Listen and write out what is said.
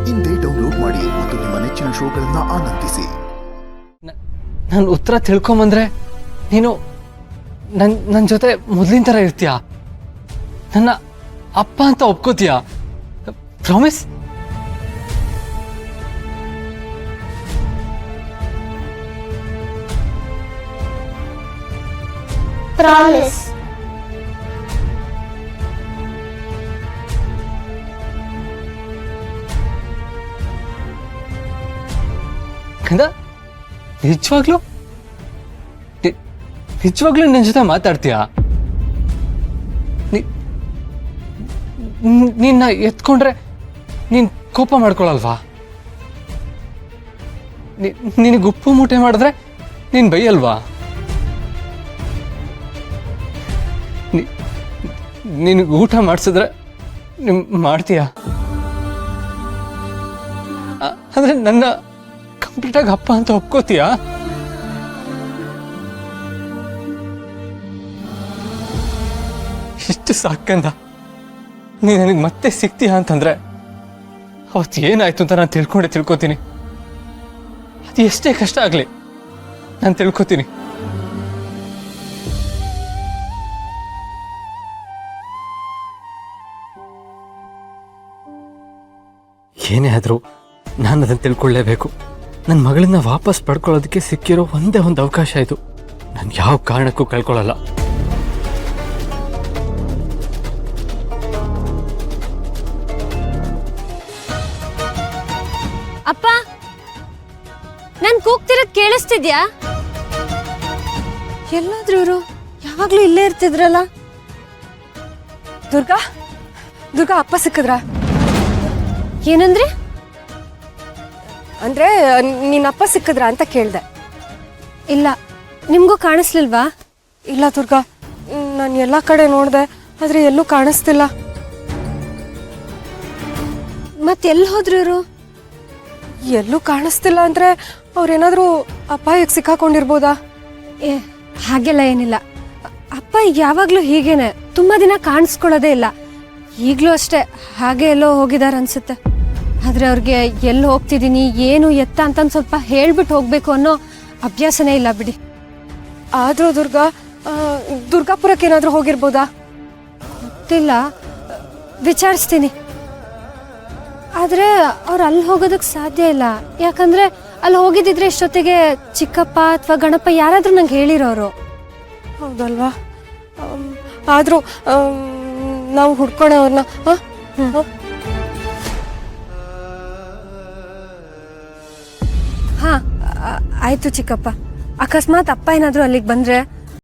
ಇಂದೇ ಡೌನ್ಲೋಡ್ ಮಾಡಿ ಮತ್ತು ನಿಮ್ಮ ನೆಚ್ಚಿನ ಶೋಗಳನ್ನ ಆನಂದಿಸಿ. ನಾನು ಉತ್ತರ ತಿಳ್ಕೊಂಬಂದ್ರೆ ನೀನು ನನ್ನ ಜೊತೆ ಮೊದಲಿನ ಥರ ಇರ್ತೀಯ, ನನ್ನ ಅಪ್ಪ ಅಂತ ಒಪ್ಕೋತೀಯ? ಪ್ರಾಮಿಸ್? ಪ್ರಾಮಿಸ್. ಕಂದ, ನಿಜವಾಗ್ಲೂ ನನ್ನ ಜೊತೆ ಮಾತಾಡ್ತೀಯ? ನಿನ್ನ ಎತ್ಕೊಂಡ್ರೆ ನೀನ್ ಕೋಪ ಮಾಡ್ಕೊಳಲ್ವಾ? ನಿನಗೆ ಉಪ್ಪು ಮೂಟೆ ಮಾಡಿದ್ರೆ ನೀನ್ ಬೈಯಲ್ವಾ? ನಿನಗೆ ಊಟ ಮಾಡಿಸಿದ್ರೆ ಮಾಡ್ತೀಯ? ಅಂದ್ರೆ ನನ್ನ ಕಂಪ್ಲೀಟಾಗಿ ಅಪ್ಪ ಅಂತ ಒಪ್ಕೋತೀಯ? ಇಷ್ಟು ಸಾಕಂದ ನೀ ನನಗೆ ಮತ್ತೆ ಸಿಗ್ತೀಯ ಅಂತಂದ್ರೆ ಅವತ್ತು ಏನಾಯ್ತು ಅಂತ ನಾನು ತಿಳ್ಕೋತೀನಿ. ಅದು ಎಷ್ಟೇ ಕಷ್ಟ ಆಗ್ಲಿ ನಾನು ತಿಳ್ಕೊತೀನಿ. ಏನೇ ಆದರೂ ನಾನು ಅದನ್ನು ತಿಳ್ಕೊಳ್ಳೇಬೇಕು. ನನ್ನ ಮಗಳನ್ನ ವಾಪಸ್ ಪಡ್ಕೊಳ್ಳೋದಕ್ಕೆ ಸಿಕ್ಕಿರೋ ಒಂದೇ ಒಂದು ಅವಕಾಶ ಇದು. ನಾನು ಯಾವ ಕಾರಣಕ್ಕೂ ಕಳ್ಕೊಳ್ಳಲ್ಲ. ಅಪ್ಪ, ನನ್ ಕೂಗ್ತಿರೋದ್ ಕೇಳಿಸ್ತಿದ್ಯಾ? ಎಲ್ಲಾದ್ರೂ ಇವರು ಯಾವಾಗ್ಲೂ ಇಲ್ಲೇ ಇರ್ತಿದ್ರಲ್ಲ. ದುರ್ಗಾ, ಅಪ್ಪ ಸಿಕ್ಕಿದ್ರ? ಏನಂದ್ರಿ? ಅಂದ್ರೆ ನಿನ್ನ ಅಪ್ಪ ಸಿಕ್ಕಿದ್ರ ಅಂತ ಕೇಳ್ದೆ. ಇಲ್ಲ, ನಿಮ್ಗೂ ಕಾಣಿಸ್ಲಿಲ್ವಾ? ಇಲ್ಲ ದುರ್ಗಾ, ನಾನು ಎಲ್ಲ ಕಡೆ ನೋಡ್ದೆ, ಆದ್ರೆ ಎಲ್ಲೂ ಕಾಣಿಸ್ತಿಲ್ಲ. ಮತ್ತೆಲ್ಲಿ ಹೋದ್ರು ಇವರು? ಎಲ್ಲೂ ಕಾಣಿಸ್ತಿಲ್ಲ ಅಂದ್ರೆ ಅವ್ರೇನಾದ್ರೂ ಅಪಾಯಕ್ಕೆ ಸಿಕ್ಕಾಕೊಂಡಿರ್ಬೋದಾ? ಹಾಗೆಲ್ಲ ಏನಿಲ್ಲ. ಅಪ್ಪ ಯಾವಾಗ್ಲೂ ಹೀಗೇನೆ, ತುಂಬಾ ದಿನ ಕಾಣಿಸ್ಕೊಳ್ಳೋದೇ ಇಲ್ಲ. ಈಗ್ಲೂ ಅಷ್ಟೇ, ಹಾಗೆ ಎಲ್ಲೋ ಹೋಗಿದಾರ ಅನ್ಸುತ್ತೆ. ಆದ್ರೆ ಅವ್ರಿಗೆ ಎಲ್ಲಿ ಹೋಗ್ತಿದ್ದೀನಿ, ಏನು ಎತ್ತ ಅಂತ ಸ್ವಲ್ಪ ಹೇಳ್ಬಿಟ್ಟು ಹೋಗ್ಬೇಕು ಅನ್ನೋ ಅಭ್ಯಾಸನೇ ಇಲ್ಲ ಬಿಡಿ. ಆದ್ರೂ ದುರ್ಗಾ, ದುರ್ಗಾಪುರಕ್ಕೆ ಏನಾದ್ರೂ ಹೋಗಿರ್ಬೋದಾ? ಗೊತ್ತಿಲ್ಲ, ವಿಚಾರಿಸ್ತೀನಿ. ಆದ್ರೆ ಅವ್ರು ಅಲ್ಲಿ ಹೋಗೋದಕ್ಕೆ ಸಾಧ್ಯ ಇಲ್ಲ. ಯಾಕಂದ್ರೆ ಅಲ್ಲಿ ಹೋಗಿದ್ದಿದ್ರೆ ಇಷ್ಟೊತ್ತಿಗೆ ಚಿಕ್ಕಪ್ಪ ಅಥವಾ ಗಣಪ ಯಾರಾದ್ರೂ ನಂಗೆ ಹೇಳಿರೋರು. ಹೌದಲ್ವಾ? ಆದ್ರೂ ನಾವು ಹುಡ್ಕೋಣ ಅವ್ರನ್ನ. ಹಾ, ಆಯ್ತು ಚಿಕ್ಕಪ್ಪ. ಅಕಸ್ಮಾತ್ ಅಪ್ಪ ಏನಾದ್ರೂ ಅಲ್ಲಿಗೆ ಬಂದ್ರೆ